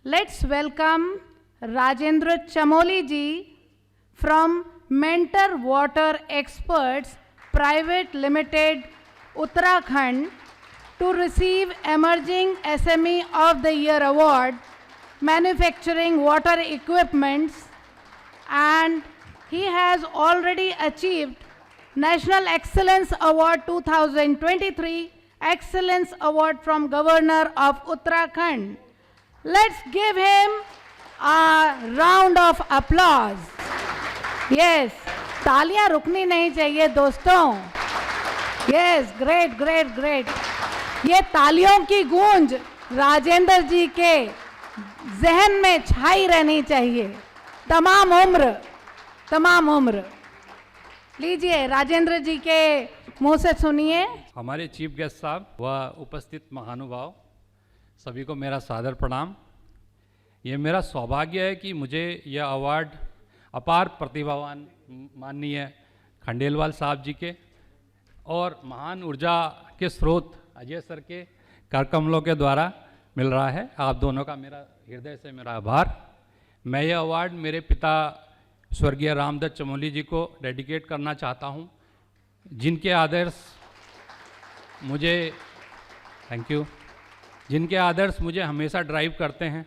Let's welcome Rajendra Chamoli ji from Mentor Water Experts Private Limited, Uttarakhand, to receive Emerging SME of the Year Award, Manufacturing Water Equipments, and he has already achieved National Excellence Award 2023, Excellence Award from Governor of Uttarakhand. Let's give him a round of applause. Yes, तालियां रुकनी नहीं चाहिए दोस्तों. Yes, great, great, great. ये तालियों की गूंज राजेंद्र जी के जहन में छाई रहनी चाहिए तमाम उम्र. लीजिए राजेंद्र जी के मुंह से सुनिए. हमारे चीफ गेस्ट साहब व उपस्थित महानुभाव, सभी को मेरा सादर प्रणाम. ये मेरा सौभाग्य है कि मुझे यह अवार्ड अपार प्रतिभावान माननीय खंडेलवाल साहब जी के और महान ऊर्जा के स्रोत अजय सर के करकमलों के द्वारा मिल रहा है. आप दोनों का मेरा हृदय से मेरा आभार. मैं यह अवार्ड मेरे पिता स्वर्गीय रामदत्त चमोली जी को डेडिकेट करना चाहता हूँ, जिनके आदर्श मुझे हमेशा ड्राइव करते हैं.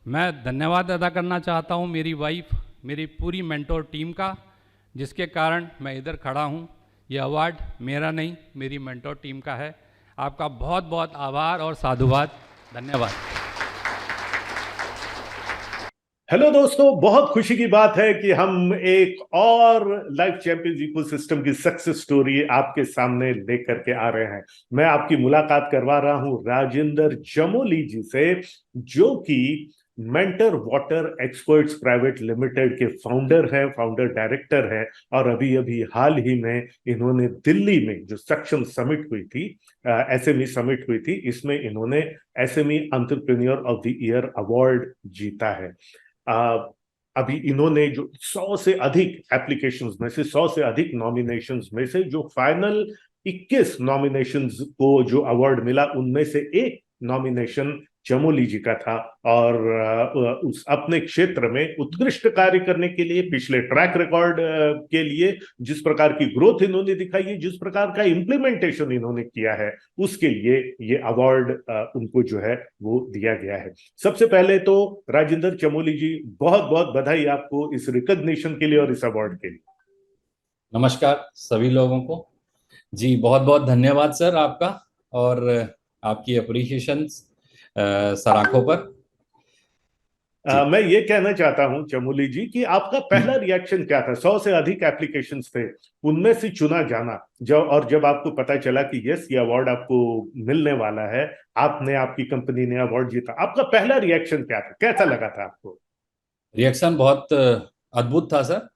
मैं धन्यवाद अदा करना चाहता हूँ मेरी वाइफ, मेरी पूरी मेंटोर टीम का, जिसके कारण मैं इधर खड़ा हूँ. यह अवार्ड मेरा नहीं, मेरी मेंटोर टीम का है. आपका बहुत बहुत आभार और साधुवाद. धन्यवाद. हेलो दोस्तों, बहुत खुशी की बात है कि हम एक और लाइफ चैंपियंस इकोसिस्टम की सक्सेस स्टोरी आपके सामने लेकर के आ रहे हैं. मैं आपकी मुलाकात करवा रहा हूं राजेंद्र चमोली जी से, जो कि mentor water experts private limited के फाउंडर डायरेक्टर हैं. और अभी अभी हाल ही में इन्होंने दिल्ली में जो सक्षम समिट हुई थी, एसएमई समिट हुई थी, इसमें इन्होंने SME entrepreneur of the year award जीता है. अभी इन्होंने जो 100 से अधिक एप्लीकेशंस में से, 100 से अधिक नॉमिनेशंस में से जो फाइनल 21 नॉमिनेशंस को जो अवार्ड मिला, उनमें से एक नॉमिनेशन चमोली जी का था. और उस अपने क्षेत्र में उत्कृष्ट कार्य करने के लिए, पिछले ट्रैक रिकॉर्ड के लिए, जिस प्रकार की ग्रोथ इन्होंने दिखाई है, जिस प्रकार का इम्प्लीमेंटेशन इन्होंने किया है, उसके लिए ये अवार्ड उनको जो है वो दिया गया है. सबसे पहले तो राजेंद्र चमोली जी, बहुत बहुत बधाई आपको इस रिकॉग्निशन के लिए और इस अवार्ड के लिए. नमस्कार सभी लोगों को. जी बहुत बहुत धन्यवाद सर आपका, और आपकी अप्रिशिएशन सराखों पर. मैं ये कहना चाहता हूं चमोली जी कि आपका पहला रिएक्शन क्या था? 100 से अधिक एप्लीकेशंस थे, उनमें से चुना जाना जब आपको पता चला कि यस, ये अवार्ड आपको मिलने वाला है, आपकी कंपनी ने अवार्ड जीता, आपका पहला रिएक्शन क्या था? कैसा लगा था आपको? रिएक्शन बहुत अद्भुत था सर.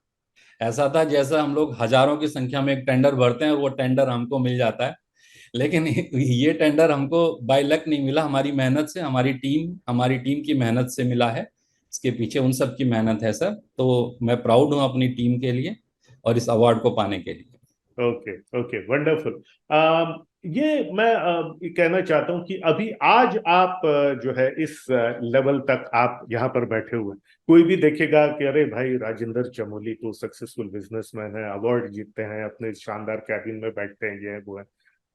ऐसा था जैसा हम लोग हजारों की संख्या में एक टेंडर भरते हैं और वो टेंडर हमको मिल जाता है. लेकिन ये टेंडर हमको बाय लक नहीं मिला, हमारी मेहनत से, हमारी टीम की मेहनत से मिला है. इसके पीछे उन सब की मेहनत है सर. तो मैं प्राउड हूं अपनी टीम के लिए और इस अवार्ड को पाने के लिए. Okay, wonderful. ये मैं कहना चाहता हूं कि अभी आज आप जो है इस लेवल तक आप यहाँ पर बैठे हुए, कोई भी देखेगा कि अरे भाई, राजेंद्र चमोली तो सक्सेसफुल बिजनेसमैन है, अवार्ड जीतते हैं, अपने शानदार कैबिन में बैठते हैं, ये है वो है.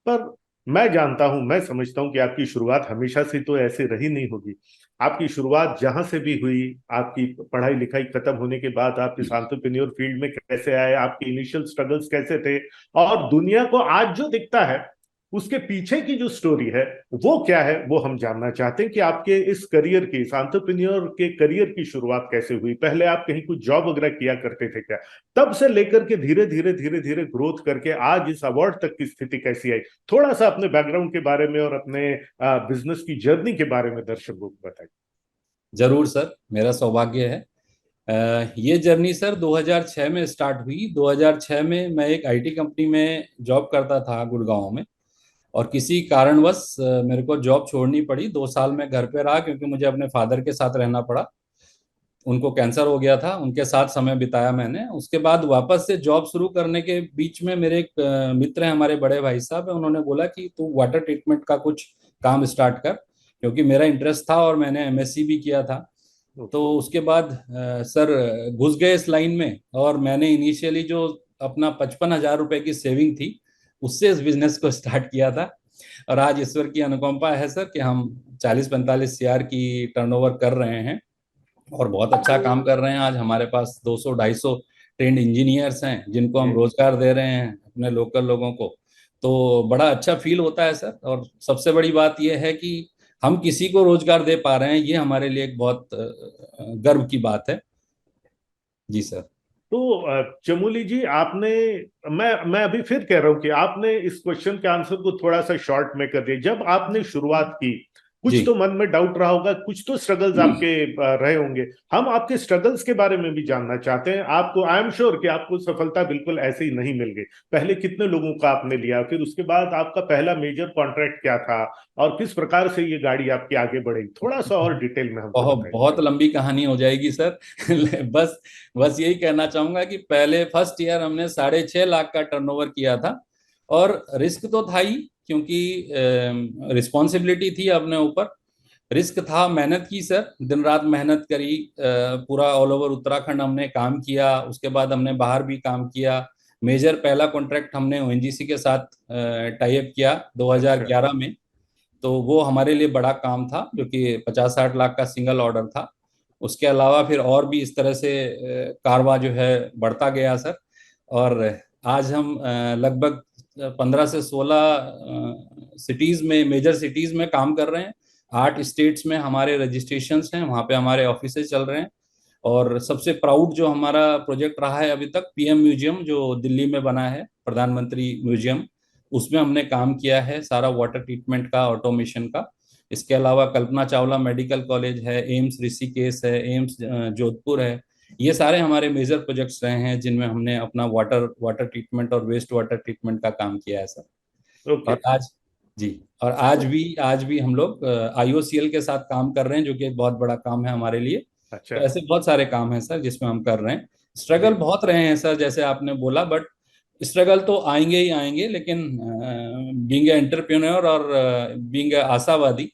पर मैं समझता हूं कि आपकी शुरुआत हमेशा से तो ऐसे रही नहीं होगी. आपकी शुरुआत जहां से भी हुई, आपकी पढ़ाई लिखाई खत्म होने के बाद आप इस एंटरप्रेन्योर फील्ड में कैसे आए, आपके इनिशियल स्ट्रगल्स कैसे थे, और दुनिया को आज जो दिखता है उसके पीछे की जो स्टोरी है वो क्या है, वो हम जानना चाहते हैं. कि आपके इस करियर की, इस एंटरप्रेन्योर के करियर की शुरुआत कैसे हुई? पहले आप कहीं कुछ जॉब वगैरह किया करते थे क्या? तब से लेकर के धीरे धीरे ग्रोथ करके आज इस अवार्ड तक की स्थिति कैसी आई? थोड़ा सा अपने बैकग्राउंड के बारे में और अपने बिजनेस की जर्नी के बारे में दर्शकों को बताइए. जरूर सर, मेरा सौभाग्य है. ये जर्नी सर 2006 में स्टार्ट हुई. 2006 में मैं एक आईटी कंपनी में जॉब करता था गुड़गांव में, और किसी कारणवश मेरे को जॉब छोड़नी पड़ी. 2 साल मैं घर पे रहा क्योंकि मुझे अपने फादर के साथ रहना पड़ा. उनको कैंसर हो गया था, उनके साथ समय बिताया मैंने. उसके बाद वापस से जॉब शुरू करने के बीच में मेरे एक मित्र हैं, हमारे बड़े भाई साहब हैं, उन्होंने बोला कि तू वाटर ट्रीटमेंट का कुछ काम स्टार्ट कर. क्योंकि मेरा इंटरेस्ट था और मैंने एमएससी भी किया था। तो उसके बाद सर घुस गए इस लाइन में, और मैंने इनिशियली जो अपना 55,000 रुपए की सेविंग थी उससे इस बिजनेस को स्टार्ट किया था। और आज ईश्वर की अनुकंपा है सर कि हम 40-45 CR की टर्नओवर कर रहे हैं और बहुत अच्छा काम कर रहे हैं। आज हमारे पास 200-250 ट्रेंड इंजीनियर्स हैं जिनको हम जी। रोजगार दे रहे हैं अपने लोकल लोगों को। तो बड़ा अच्छा फील होता है सर, और सबसे बड़ी बात यह है कि हम किसी को रोजगार दे पा रहे हैं, ये हमारे लिए एक बहुत गर्व की बात है। जी सर। तो चमोली जी, आपने, मैं अभी फिर कह रहा हूं कि आपने इस क्वेश्चन के आंसर को थोड़ा सा शॉर्ट में कर दिया। जब आपने शुरुआत की, कुछ जी। तो मन में डाउट रहा होगा, कुछ तो स्ट्रगल्स आपके रहे होंगे। हम आपके स्ट्रगल्स के बारे में भी जानना चाहते हैं। आपको, आई एम श्योर कि आपको सफलता बिल्कुल ऐसे ही नहीं मिल गई। पहले कितने लोगों का आपने लिया, फिर उसके बाद आपका पहला मेजर कॉन्ट्रैक्ट क्या था, और किस प्रकार से ये गाड़ी आपकी आगे बढ़ी, थोड़ा सा और डिटेल में हमको बहुत बताइए। बहुत लंबी कहानी हो जाएगी सर। बस बस यही कहना चाहूंगा कि पहले फर्स्ट ईयर हमने 6.5 लाख का टर्नओवर किया था। और रिस्क तो था ही, क्योंकि रिस्पॉन्सिबिलिटी थी अपने ऊपर। रिस्क था, मेहनत की सर, दिन रात मेहनत करी। पूरा ऑल ओवर उत्तराखंड हमने काम किया, उसके बाद हमने बाहर भी काम किया। मेजर पहला कॉन्ट्रैक्ट हमने ओएनजीसी के साथ टाई अप किया अच्छा। 2011 में। तो वो हमारे लिए बड़ा काम था, जो कि 50-60 लाख का सिंगल ऑर्डर था। उसके अलावा फिर और भी इस तरह से कारवा जो है बढ़ता गया सर। और आज हम लगभग 15 से 16 सिटीज में, मेजर सिटीज में काम कर रहे हैं। 8 स्टेट्स में हमारे रजिस्ट्रेशंस हैं, वहाँ पे हमारे ऑफिसेज चल रहे हैं। और सबसे प्राउड जो हमारा प्रोजेक्ट रहा है अभी तक, पीएम म्यूजियम जो दिल्ली में बना है, प्रधानमंत्री म्यूजियम, उसमें हमने काम किया है, सारा वाटर ट्रीटमेंट का, ऑटोमेशन का। इसके अलावा कल्पना चावला मेडिकल कॉलेज है, एम्स ऋषिकेश है, एम्स जोधपुर है। ये सारे हमारे मेजर प्रोजेक्ट्स रहे हैं जिनमें हमने अपना वाटर वाटर ट्रीटमेंट और वेस्ट वाटर ट्रीटमेंट का काम किया है सर। ओके। और आज, जी, और आज भी हम लोग आईओसीएल के साथ काम कर रहे हैं, जो कि एक बहुत बड़ा काम है हमारे लिए। अच्छा। तो ऐसे बहुत सारे काम हैं सर जिसमें हम कर रहे हैं। जी। स्ट्रगल बहुत रहे हैं सर, जैसे आपने बोला, बट स्ट्रगल तो आएंगे ही आएंगे, लेकिन बीइंग एंटरप्रेन्योर और बीइंग आशावादी,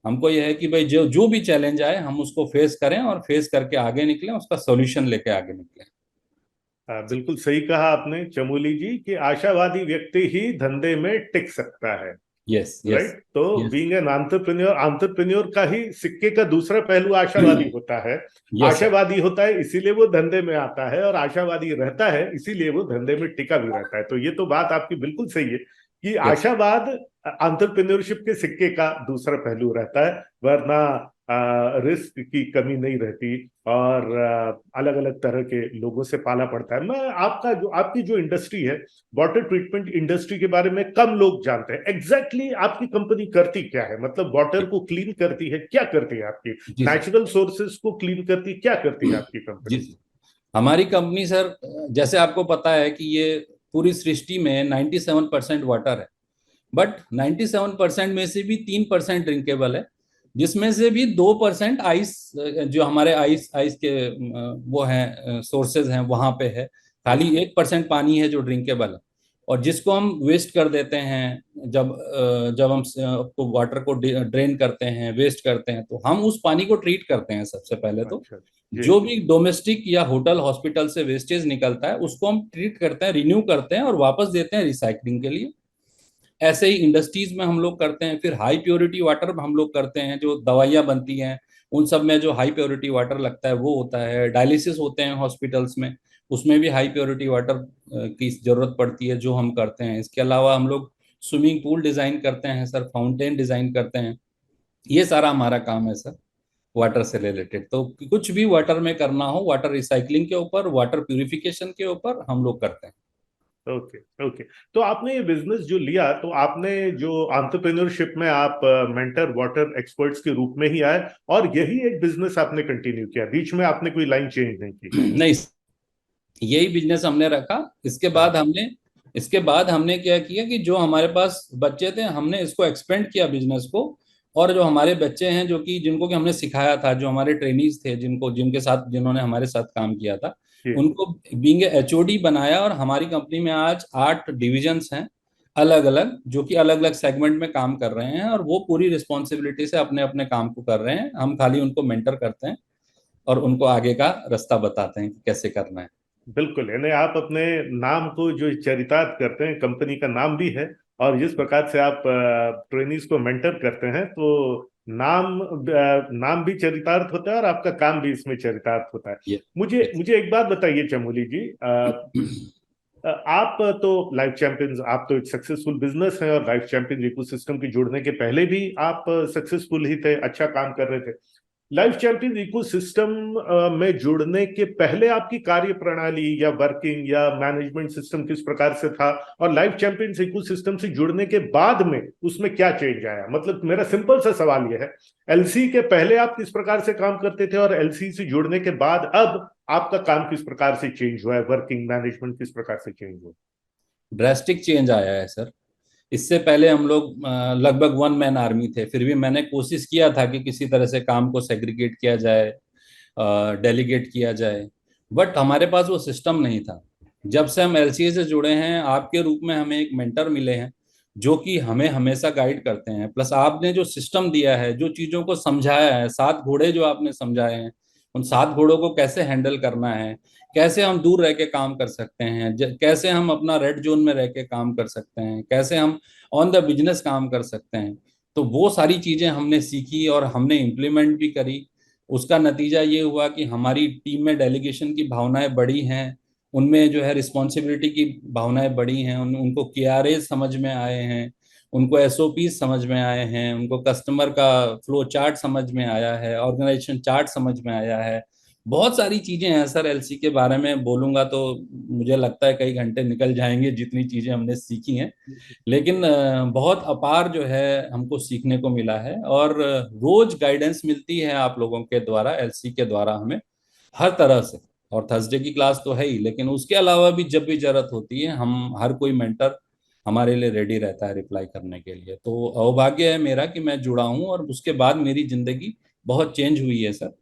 हमको यह है कि भाई जो जो भी चैलेंज आए हम उसको फेस करें, और फेस करके आगे निकलें, उसका सॉल्यूशन लेके आगे निकलें। बिल्कुल सही कहा आपने चमोली जी कि आशावादी व्यक्ति ही धंधे में टिक सकता है। Yes yes. राइट। तो yes being an entrepreneur, entrepreneur का ही सिक्के का दूसरा पहलू आशावादी होता है। Yes sir. आशावादी होता है इसीलिए वो धंधे में आता है, और आशावादी रहता है इसीलिए वो धंधे में टिका भी रहता है। तो ये तो बात आपकी बिल्कुल सही है कि यस आशावाद एंटरप्रेन्योरशिप के सिक्के का दूसरा पहलू रहता है, वरना रिस्क की कमी नहीं रहती, और अलग अलग तरह के लोगों से पाला पड़ता है। मैं आपकी जो इंडस्ट्री है, वाटर ट्रीटमेंट इंडस्ट्री के बारे में कम लोग जानते हैं। एग्जैक्टली आपकी कंपनी करती क्या है, मतलब वाटर को क्लीन करती है, क्या करती है आपकी? जी सर। नेचुरल सोर्सेज को क्लीन करती है, क्या करती है आपकी जी कंपनी? सर। हमारी कंपनी सर, जैसे आपको पता है कि ये पूरी सृष्टि में 97% वाटर है, बट 97% में से भी 3% ड्रिंकेबल है, जिसमें से भी 2% आइस, जो हमारे आइस आइस के वो हैं सोर्सेज हैं वहां पे है। खाली 1% पानी है जो ड्रिंकेबल है, और जिसको हम वेस्ट कर देते हैं। जब हम तो वाटर को ड्रेन करते हैं, वेस्ट करते हैं, तो हम उस पानी को ट्रीट करते हैं सबसे पहले तो। अच्छा। जी। जो भी डोमेस्टिक या होटल हॉस्पिटल से वेस्टेज निकलता है उसको हम ट्रीट करते हैं, रिन्यू करते हैं और वापस देते हैं रिसाइकलिंग के लिए। ऐसे ही इंडस्ट्रीज में हम लोग करते हैं। फिर हाई प्योरिटी वाटर हम लोग करते हैं, जो दवाइयाँ बनती हैं उन सब में जो हाई प्योरिटी वाटर लगता है वो होता है। डायलिसिस होते हैं हॉस्पिटल्स में, उसमें भी हाई प्योरिटी वाटर की जरूरत पड़ती है, जो हम करते हैं। इसके अलावा हम लोग स्विमिंग पूल डिजाइन करते हैं सर, फाउंटेन डिजाइन करते हैं। ये सारा हमारा काम है सर, वाटर से रिलेटेड। तो कुछ भी वाटर में करना हो, वाटर रिसाइकलिंग के ऊपर, वाटर प्यूरिफिकेशन के ऊपर हम लोग करते हैं। ओके। ओके। तो आपने ये बिजनेस जो लिया, तो आपने जो एंटरप्रेन्योरशिप में आप मेंटर वाटर एक्सपर्ट्स के रूप में ही आए, और यही एक बिजनेस आपने कंटिन्यू किया, बीच में आपने कोई लाइन चेंज नहीं की? नहीं, यही बिजनेस हमने रखा। हाँ। इसके बाद हमने क्या किया कि जो हमारे पास बच्चे थे हमने इसको एक्सपेंड किया बिजनेस को। और जो हमारे बच्चे हैं, जो कि जिनको कि हमने सिखाया था, जो हमारे ट्रेनीज थे, जिन्होंने हमारे साथ काम किया था, जी। उनको बीइंग एचओडी बनाया। और हमारी कंपनी में आज 8 डिविजन्स हैं, अलग अलग, जो कि अलग अलग सेगमेंट में काम कर रहे हैं, और वो पूरी रिस्पॉन्सिबिलिटी से अपने अपने काम को कर रहे हैं। हम खाली उनको मेंटर करते हैं और उनको आगे का रास्ता बताते हैं कि कैसे करना है। बिल्कुल, यानी आप अपने नाम को जो चरितार्थ करते हैं, कंपनी का नाम भी है, और जिस प्रकार से आप ट्रेनीज को मेंटर करते हैं, तो नाम भी चरितार्थ होता है और आपका काम भी इसमें चरितार्थ होता है। ये मुझे मुझे एक बात बताइए चमोली जी, आप तो लाइफ चैंपियंस, आप तो एक सक्सेसफुल बिजनेस है, और लाइफ चैंपियंस इकोसिस्टम के जुड़ने के पहले भी आप सक्सेसफुल ही थे, अच्छा काम कर रहे थे। लाइफ चैंपियंस इकोसिस्टम में जुड़ने के पहले आपकी कार्य प्रणाली या वर्किंग या मैनेजमेंट सिस्टम किस प्रकार से था, और लाइफ चैंपियंस इकोसिस्टम से जुड़ने के बाद में उसमें क्या चेंज आया? मतलब मेरा सिंपल सा सवाल यह है, एलसी के पहले आप किस प्रकार से काम करते थे, और एलसी से जुड़ने के बाद अब आपका काम किस प्रकार से चेंज हुआ है, वर्किंग मैनेजमेंट किस प्रकार से चेंज हुआ? ड्रेस्टिक चेंज आया है सर। इससे पहले हम लोग लगभग वन मैन आर्मी थे, फिर भी मैंने कोशिश किया था कि किसी तरह से काम को सेग्रीगेट किया जाए, डेलीगेट किया जाए, बट हमारे पास वो सिस्टम नहीं था। जब से हम एलसीए से जुड़े हैं, आपके रूप में हमें एक मेंटर मिले हैं जो कि हमें हमेशा गाइड करते हैं, प्लस आपने जो सिस्टम दिया है, जो चीज़ों को समझाया है, 7 घोड़े जो आपने समझाए हैं, उन 7 घोड़ों को कैसे हैंडल करना है, कैसे हम दूर रह के काम कर सकते हैं, कैसे हम अपना रेड जोन में रह के काम कर सकते हैं, कैसे हम ऑन द बिजनेस काम कर सकते हैं, तो वो सारी चीजें हमने सीखी और हमने इम्प्लीमेंट भी करी। उसका नतीजा ये हुआ कि हमारी टीम में डेलीगेशन की भावनाएं बढ़ी हैं, उनमें जो है रिस्पॉन्सिबिलिटी की भावनाएं बढ़ी हैं, उनको केआरए समझ में आए हैं, उनको एसओपी समझ में आए हैं, उनको कस्टमर का फ्लो चार्ट समझ में आया है, ऑर्गेनाइजेशन चार्ट समझ में आया है। बहुत सारी चीजें हैं सर, एलसी के बारे में बोलूंगा तो मुझे लगता है कई घंटे निकल जाएंगे, जितनी चीजें हमने सीखी हैं। लेकिन बहुत अपार जो है हमको सीखने को मिला है, और रोज गाइडेंस मिलती है आप लोगों के द्वारा, एलसी के द्वारा हमें हर तरह से। और थर्सडे की क्लास तो है ही, लेकिन उसके अलावा भी जब भी जरूरत होती है, हम हर कोई मेंटर हमारे लिए रेडी रहता है रिप्लाई करने के लिए। तो अभाग्य है मेरा कि मैं जुड़ा हूं, और उसके बाद मेरी जिंदगी बहुत चेंज हुई है सर।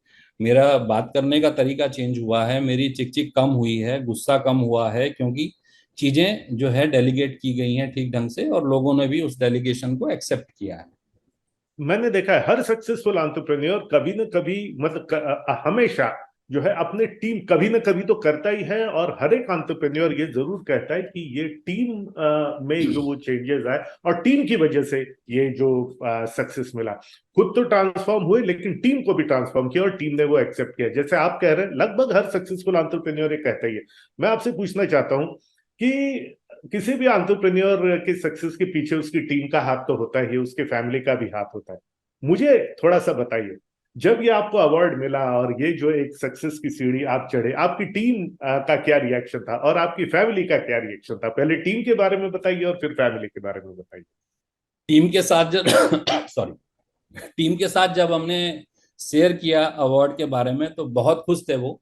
मेरा बात करने का तरीका चेंज हुआ है, मेरी चिक चिक कम हुई है, गुस्सा कम हुआ है, क्योंकि चीजें जो है डेलीगेट की गई हैं ठीक ढंग से, और लोगों ने भी उस डेलीगेशन को एक्सेप्ट किया है। मैंने देखा है हर सक्सेसफुल एंटरप्रेन्योर कभी न कभी, मतलब हमेशा जो है अपने टीम कभी न कभी तो करता ही है, और हर एक एंटरप्रेन्योर ये जरूर कहता है कि ये टीम में जो वो चेंजेस आए, और टीम की वजह से ये जो सक्सेस मिला। खुद तो ट्रांसफॉर्म हुए, लेकिन टीम को भी ट्रांसफॉर्म किया, और टीम ने वो एक्सेप्ट किया। जैसे आप कह रहे हैं, लगभग हर सक्सेसफुल एंटरप्रेन्योर ये कहता ही है। मैं आपसे पूछना चाहता हूँ कि किसी भी एंटरप्रेन्योर के सक्सेस के पीछे उसकी टीम का हाथ तो होता ही, उसके फैमिली का भी हाथ होता है। मुझे थोड़ा सा बताइए, जब ये आपको अवार्ड मिला और ये जो एक सक्सेस की सीढ़ी आप चढ़े, आपकी टीम का क्या रिएक्शन था, और आपकी फैमिली का क्या रिएक्शन था? पहले टीम के बारे में बताइए और फिर फैमिली के बारे में बताइए। टीम के साथ जब सॉरी, टीम के साथ जब हमने शेयर किया अवार्ड के बारे में, तो बहुत खुश थे वो,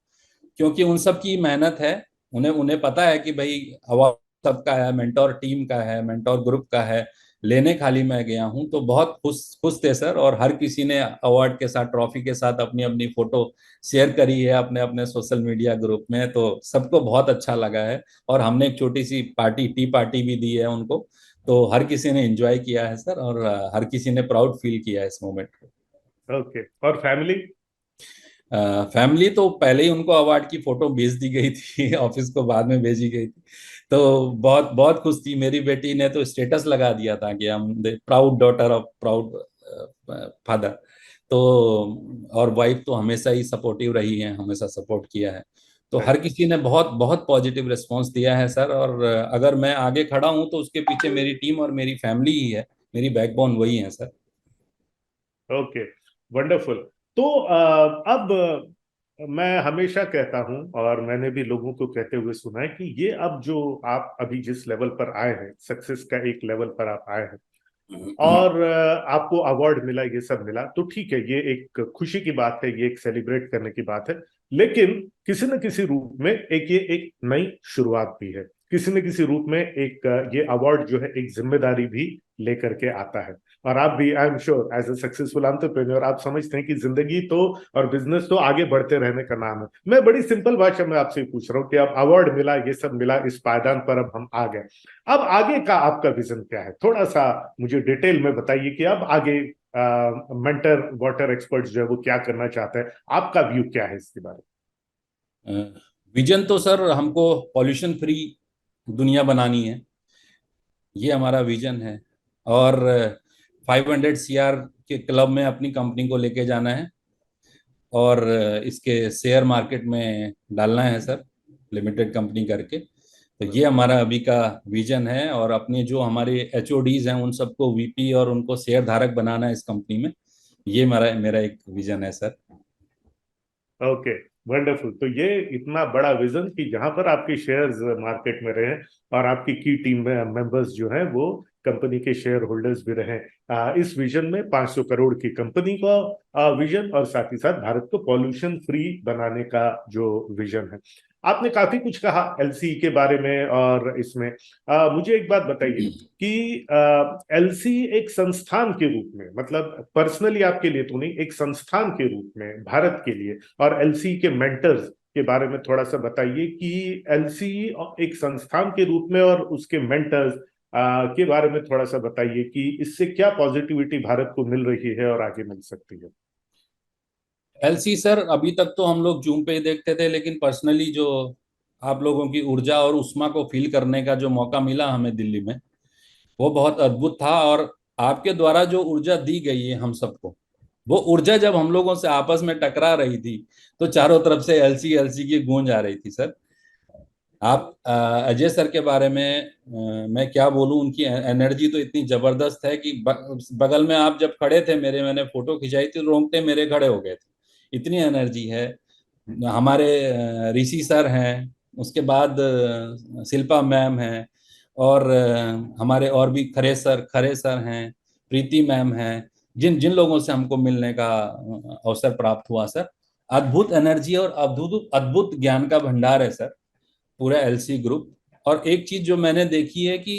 क्योंकि उन सब की मेहनत है। उन्हें उन्हें पता है कि भाई अवार्ड सबका है, मेंटोर टीम का है, मेंटोर ग्रुप का है, लेने खाली मैं गया हूं। तो बहुत खुश खुश थे सर, और हर किसी ने अवार्ड के साथ, ट्रॉफी के साथ अपनी अपनी फोटो शेयर करी है अपने अपने सोशल मीडिया ग्रुप में, तो सबको बहुत अच्छा लगा है। और हमने एक छोटी सी पार्टी, टी पार्टी भी दी है उनको, तो हर किसी ने एंजॉय किया है सर, और हर किसी ने प्राउड फील किया है इस मोमेंट को। ओके, और फैमिली? फैमिली तो पहले ही उनको अवार्ड की फोटो भेज दी गई थी ऑफिस को बाद में भेजी गई थी, तो बहुत बहुत खुश थी। मेरी बेटी ने तो स्टेटस लगा दिया था कि हम proud daughter of proud father. तो और वाइफ तो हमेशा ही सपोर्टिव रही है, हमेशा सपोर्ट किया है। तो हर किसी ने बहुत बहुत पॉजिटिव रिस्पॉन्स दिया है सर, और अगर मैं आगे खड़ा हूं तो उसके पीछे मेरी टीम और मेरी फैमिली ही है, मेरी बैकबोन वही है सर। Okay, wonderful. तो अब मैं हमेशा कहता हूं, और मैंने भी लोगों को कहते हुए सुना है, कि ये अब जो आप अभी जिस लेवल पर आए हैं, सक्सेस का एक लेवल पर आप आए हैं, और आपको अवार्ड मिला, ये सब मिला, तो ठीक है, ये एक खुशी की बात है, ये एक सेलिब्रेट करने की बात है। लेकिन किसी न किसी रूप में एक ये एक नई शुरुआत भी है। किसी न किसी रूप में एक ये अवार्ड जो है एक जिम्मेदारी भी लेकर के आता है। और आप भी, I am sure, as a successful entrepreneur, आप समझते हैं कि जिंदगी तो और बिजनेस तो आगे बढ़ते रहने का नाम है। मैं बड़ी सिंपल भाषा में आपसे पूछ रहा हूँ कि अब अवार्ड मिला, ये सब मिला, इस पायदान पर अब हम आ गए, अब आगे का आपका विजन क्या है? थोड़ा सा मुझे डिटेल में बताइए कि अब आगे मेंटर वाटर एक्सपर्ट्स जो है वो क्या करना चाहते हैं, आपका व्यू क्या है इसके बारे विजन तो सर हमको पॉल्यूशन फ्री दुनिया बनानी है, ये हमारा विजन है। और 500 CR के क्लब में अपनी कंपनी को लेके जाना है और इसके शेयर मार्केट में डालना है सर, लिमिटेड कंपनी करके। तो ये हमारा अभी का विजन है। और अपने जो हमारे HODs हैं उन सबको VP और उनको शेयर धारक बनाना है इस कंपनी में। ये मेरा मेरा एक विजन है सर। में? Okay, wonderful. तो ये इतना बड़ा विजन कि जहां पर आपके शेयर्स मार्केट में रहे और आपकी की टीम में मेंबर्स जो हैं वो कंपनी के शेयर होल्डर्स भी रहे, इस विजन में 500 करोड़ की कंपनी का विजन और साथ ही साथ भारत को पॉल्यूशन फ्री बनाने का जो विजन है। आपने काफी कुछ कहा एलसी के बारे में, और इसमें मुझे एक बात बताइए कि एलसी एक संस्थान के रूप में, मतलब पर्सनली आपके लिए तो नहीं, एक संस्थान के रूप में भारत के लिए, और एलसी के मेंटर्स के बारे में थोड़ा सा बताइए कि एलसी एक संस्थान के रूप में और उसके मेंटर्स के बारे में थोड़ा सा बताइए कि इससे क्या पॉजिटिविटी भारत को मिल रही है और आगे मिल सकती है। LC सर, अभी तक तो हम लोग जूम पे ही देखते थे, लेकिन पर्सनली जो आप लोगों की ऊर्जा और उष्मा को फील करने का जो मौका मिला हमें दिल्ली में, वो बहुत अद्भुत था। और आपके द्वारा जो ऊर्जा दी गई है हम सबको, वो ऊर्जा जब हम लोगों से आपस में टकरा रही थी तो चारों तरफ से एलसी एलसी की गूंज आ रही थी सर। आप अजय सर के बारे में मैं क्या बोलूं, उनकी एनर्जी तो इतनी जबरदस्त है कि बगल में आप जब खड़े थे मेरे, मैंने फोटो खिंचाई थी, रोंगटे मेरे खड़े हो गए थे, इतनी एनर्जी है। हमारे ऋषि सर हैं, उसके बाद शिल्पा मैम हैं, और हमारे और भी खरे सर हैं, प्रीति मैम हैं, जिन जिन लोगों से हमको मिलने का अवसर प्राप्त हुआ सर। अद्भुत एनर्जी और अद्भुत अद्भुत ज्ञान का भंडार है सर पूरा एलसी ग्रुप। और एक चीज जो मैंने देखी है कि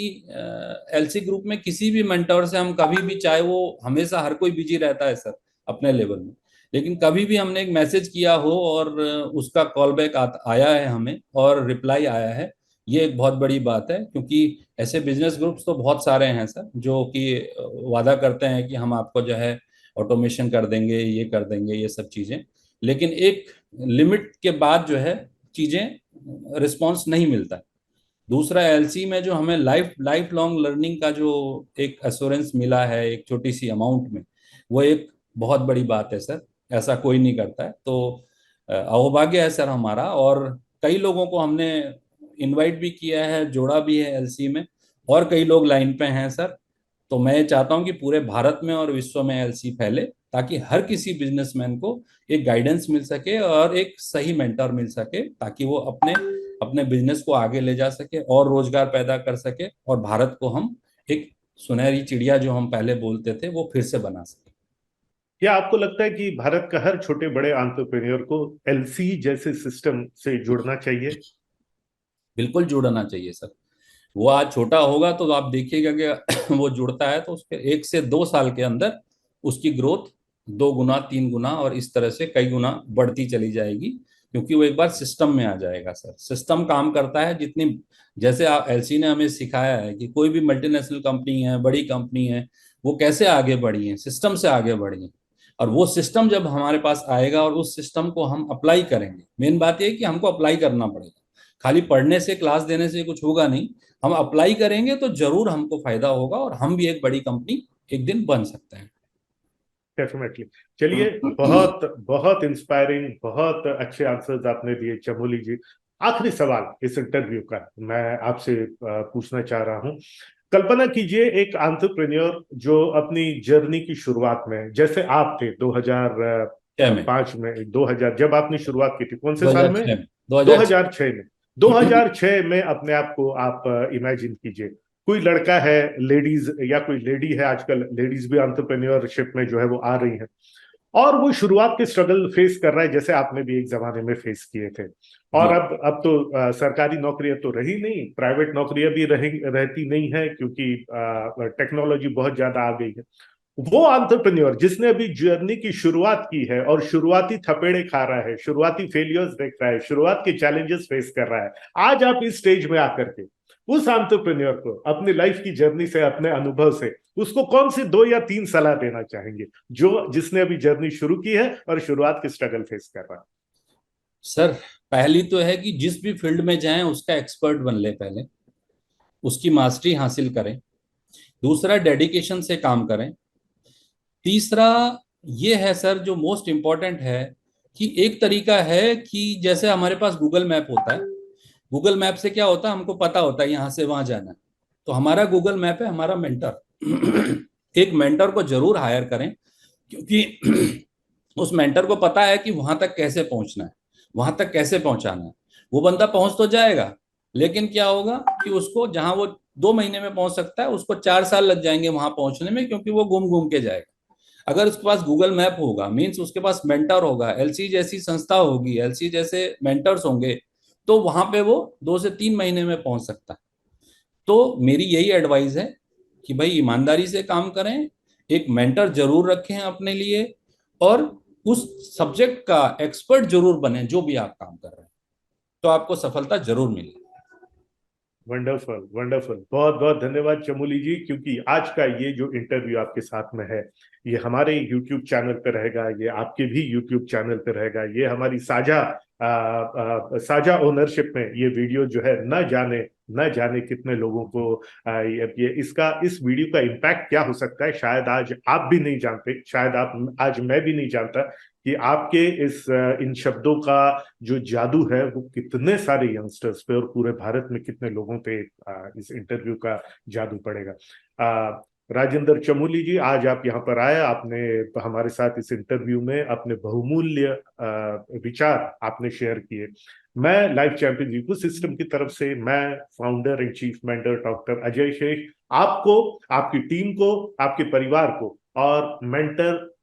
एलसी ग्रुप में किसी भी मेंटोर से हम कभी भी, चाहे वो हमेशा हर कोई बिजी रहता है सर अपने लेवल में, लेकिन कभी भी हमने एक मैसेज किया हो और उसका कॉल बैक आया है हमें और रिप्लाई आया है, ये एक बहुत बड़ी बात है। क्योंकि ऐसे बिजनेस ग्रुप्स तो बहुत सारे हैं सर जो कि वादा करते हैं कि हम आपको जो है ऑटोमेशन कर देंगे, ये कर देंगे, ये सब चीजें, लेकिन एक लिमिट के बाद जो है चीजें रिस्पॉन्स नहीं मिलता। दूसरा, एलसी में जो हमें लाइफ लाइफ लॉन्ग लर्निंग का जो एक एश्योरेंस मिला है एक छोटी सी अमाउंट में, वो एक बहुत बड़ी बात है सर, ऐसा कोई नहीं करता है। तो अहोभाग्य है सर हमारा। और कई लोगों को हमने इनवाइट भी किया है, जोड़ा भी है एलसी में, और कई लोग लाइन पे हैं सर। तो मैं चाहता हूं कि पूरे भारत में और विश्व में एलसी फैले, ताकि हर किसी बिजनेसमैन को एक गाइडेंस मिल सके और एक सही मेंटर मिल सके, ताकि वो अपने अपने बिजनेस को आगे ले जा सके और रोजगार पैदा कर सके, और भारत को हम एक सुनहरी चिड़िया जो हम पहले बोलते थे वो फिर से बना सके। क्या आपको लगता है कि भारत का हर छोटे बड़े एंटरप्रेन्योर को एलसी जैसे सिस्टम से जुड़ना चाहिए? बिल्कुल जुड़ना चाहिए सर। वो आज छोटा होगा तो आप देखिएगा कि वो जुड़ता है तो उसके 1 से 2 साल के अंदर उसकी ग्रोथ 2 गुना 3 गुना और इस तरह से कई गुना बढ़ती चली जाएगी, क्योंकि वो एक बार सिस्टम में आ जाएगा सर। सिस्टम काम करता है, जितनी, जैसे आप एलसी ने हमें सिखाया है कि कोई भी मल्टीनेशनल कंपनी है, बड़ी कंपनी है, वो कैसे आगे बढ़ी है, सिस्टम से आगे बढ़ी है। और वो सिस्टम जब हमारे पास आएगा और उस सिस्टम को हम अप्लाई करेंगे, मेन बात यह है कि हमको अप्लाई करना पड़ेगा, खाली पढ़ने से क्लास देने से कुछ होगा नहीं। हम अप्लाई करेंगे तो जरूर हमको फायदा होगा और हम भी एक बड़ी कंपनी एक दिन बन सकते हैं। डेफिनेटली। चलिए, बहुत बहुत इंस्पायरिंग, बहुत अच्छे आंसर्स आपने दिए चमोली जी। आखिरी सवाल इस इंटरव्यू का मैं आपसे पूछना चाह रहा हूं। कल्पना कीजिए एक एंटरप्रेन्योर जो अपनी जर्नी की शुरुआत में, जैसे आप थे 2005 में, 2000 जब आपने शुरुआत की थी, कौन से साल में? 2006 में। 2006 में अपने आप को आप इमेजिन कीजिए, कोई लड़का है, लेडीज या कोई लेडी है, आजकल लेडीज भी एंटरप्रेन्योरशिप में जो है वो आ रही है, और वो शुरुआत के स्ट्रगल फेस कर रहा है जैसे आपने भी एक जमाने में फेस किए थे। और जी अब तो सरकारी नौकरियां तो रही नहीं, प्राइवेट नौकरियां भी रहती नहीं है, क्योंकि टेक्नोलॉजी बहुत ज्यादा आ गई है। वो एंटरप्रेन्योर जिसने अभी जर्नी की शुरुआत की है और शुरुआती थपेड़े खा रहा है, शुरुआती फेलियर्स देख रहा है, शुरुआत के चैलेंजेस फेस कर रहा है, आज आप इस स्टेज में आकर के उस एंटरप्रेन्योर को अपनी लाइफ की जर्नी से, अपने अनुभव से, उसको कौन सी 2 या 3 सलाह देना चाहेंगे, जो जिसने अभी जर्नी शुरू की है और शुरुआत के स्ट्रगल फेस कर रहा है? सर, पहली तो है कि जिस भी फील्ड में जाएं उसका एक्सपर्ट बन ले, पहले उसकी मास्टरी हासिल करें। दूसरा, डेडिकेशन से काम करें। तीसरा ये है सर, जो मोस्ट इम्पॉर्टेंट है, कि एक तरीका है कि जैसे हमारे पास गूगल मैप होता है, गूगल मैप से क्या होता है, हमको पता होता है यहाँ से वहां जाना है। तो हमारा गूगल मैप है हमारा मेंटर। एक मेंटर को जरूर हायर करें, क्योंकि उस मेंटर को पता है कि वहां तक कैसे पहुंचना है, वहां तक कैसे पहुंचाना है। वो बंदा पहुंच तो जाएगा, लेकिन क्या होगा कि उसको जहां वो 2 महीने में पहुंच सकता है, उसको 4 साल लग जाएंगे वहां पहुंचने में, क्योंकि वो घूम घूम के जाएगा। अगर उसके पास गूगल मैप होगा, मीन्स उसके पास मेंटर होगा, एलसी जैसी संस्था होगी, एलसी जैसे मेंटर्स होंगे, तो वहां पे वो 2 से 3 महीने में पहुंच सकता है। तो मेरी यही एडवाइस है कि भाई ईमानदारी से काम करें, एक मेंटर जरूर रखें अपने लिए, और उस सब्जेक्ट का एक्सपर्ट जरूर बने जो भी आप काम कर रहे हैं, तो आपको सफलता जरूर मिलेगी। वंडरफुल, वंडरफुल, बहुत बहुत धन्यवाद चमोली जी, क्योंकि आज का ये जो इंटरव्यू आपके साथ में है, ये हमारे YouTube चैनल पे रहेगा, ये आपके भी YouTube चैनल पे रहेगा, ये हमारी साझा ओनरशिप में ये वीडियो जो है, न जाने कितने लोगों को इस वीडियो का इम्पैक्ट क्या हो सकता है, शायद आज आप भी नहीं जानते, शायद आज मैं भी नहीं जानता कि आपके इन शब्दों का जो जादू है वो कितने सारे यंगस्टर्स पे और पूरे भारत में कितने लोगों पे इस इंटरव्यू का जादू पड़ेगा। राजेंद्र चमोली जी, आज आप यहाँ पर आए, आपने हमारे साथ इस इंटरव्यू में अपने बहुमूल्य विचार आपने शेयर किए। मैं लाइफ चैंपियंस इकोसिस्टम की तरफ से, मैं founder and chief mentor doctor Ajay Sheikh, आपको, आपकी टीम को, आपके परिवार को और मेंटर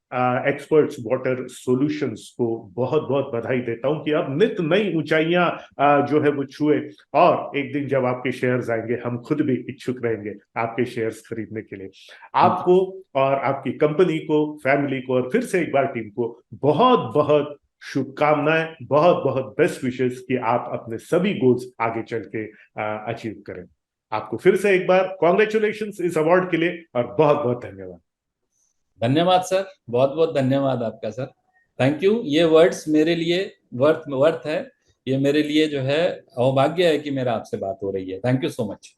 एक्सपर्ट्स वाटर सॉल्यूशंस को बहुत बहुत बधाई देता हूं कि अब नित नई ऊंचाइयां जो है वो छुए, और एक दिन जब आपके शेयर्स आएंगे, हम खुद भी इच्छुक रहेंगे आपके शेयर्स खरीदने के लिए। आपको और आपकी कंपनी को, फैमिली को और फिर से एक बार टीम को बहुत बहुत शुभकामनाएं, बहुत बहुत बेस्ट विशेस कि आप अपने सभी गोल्स आगे चल के अचीव करें। आपको फिर से एक बार कॉन्ग्रेचुलेशंस इस अवार्ड के लिए, और बहुत बहुत धन्यवाद। धन्यवाद सर, बहुत बहुत धन्यवाद आपका सर। Thank you. ये वर्ड्स मेरे लिए वर्थ है, ये मेरे लिए जो है सौभाग्य है कि मेरा आपसे बात हो रही है। Thank you so much.